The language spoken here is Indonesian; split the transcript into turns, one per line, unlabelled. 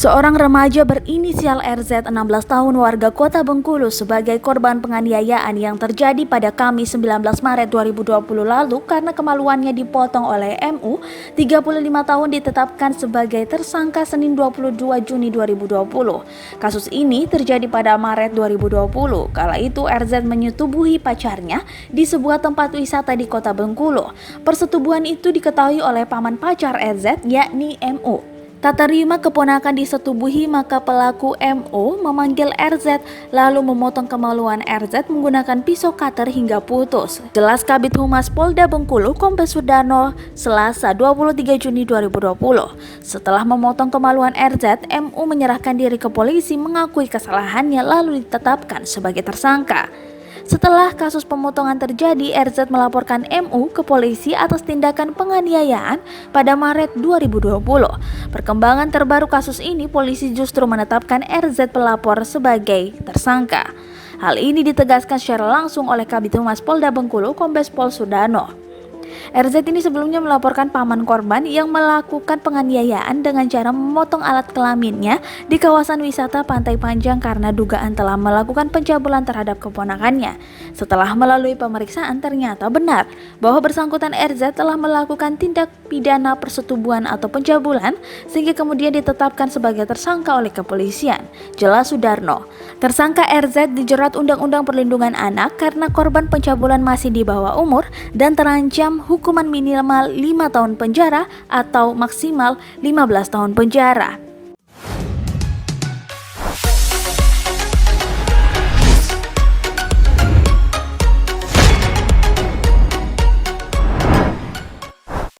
Seorang remaja berinisial RZ 16 tahun warga Kota Bengkulu sebagai korban penganiayaan yang terjadi pada Kamis 19 Maret 2020 lalu karena kemaluannya dipotong oleh MU, 35 tahun ditetapkan sebagai tersangka Senin 22 Juni 2020. Kasus ini terjadi pada Maret 2020. Kala itu RZ menyetubuhi pacarnya di sebuah tempat wisata di Kota Bengkulu. Persetubuhan itu diketahui oleh paman pacar RZ yakni MU. Tak terima keponakan disetubuhi, maka pelaku MO memanggil RZ lalu memotong kemaluan RZ menggunakan pisau cutter hingga putus. Jelas Kabid Humas Polda Bengkulu Kombes Sudarno Selasa 23 Juni 2020. Setelah memotong kemaluan RZ, MO menyerahkan diri ke polisi mengakui kesalahannya lalu ditetapkan sebagai tersangka. Setelah kasus pemotongan terjadi, RZ melaporkan MU ke polisi atas tindakan penganiayaan pada Maret 2020. Perkembangan terbaru kasus ini, polisi justru menetapkan RZ pelapor sebagai tersangka. Hal ini ditegaskan secara langsung oleh Kabid Humas Polda Bengkulu Kombes Pol Sudarno. RZ ini sebelumnya melaporkan paman korban yang melakukan penganiayaan dengan cara memotong alat kelaminnya di kawasan wisata Pantai Panjang karena dugaan telah melakukan pencabulan terhadap keponakannya. Setelah melalui pemeriksaan ternyata benar bahwa bersangkutan RZ telah melakukan tindak pidana persetubuhan atau pencabulan sehingga kemudian ditetapkan sebagai tersangka oleh kepolisian. Jelas Sudarno, tersangka RZ dijerat Undang-Undang Perlindungan Anak karena korban pencabulan masih di bawah umur dan terancam hukuman minimal 5 tahun penjara atau maksimal 15 tahun penjara.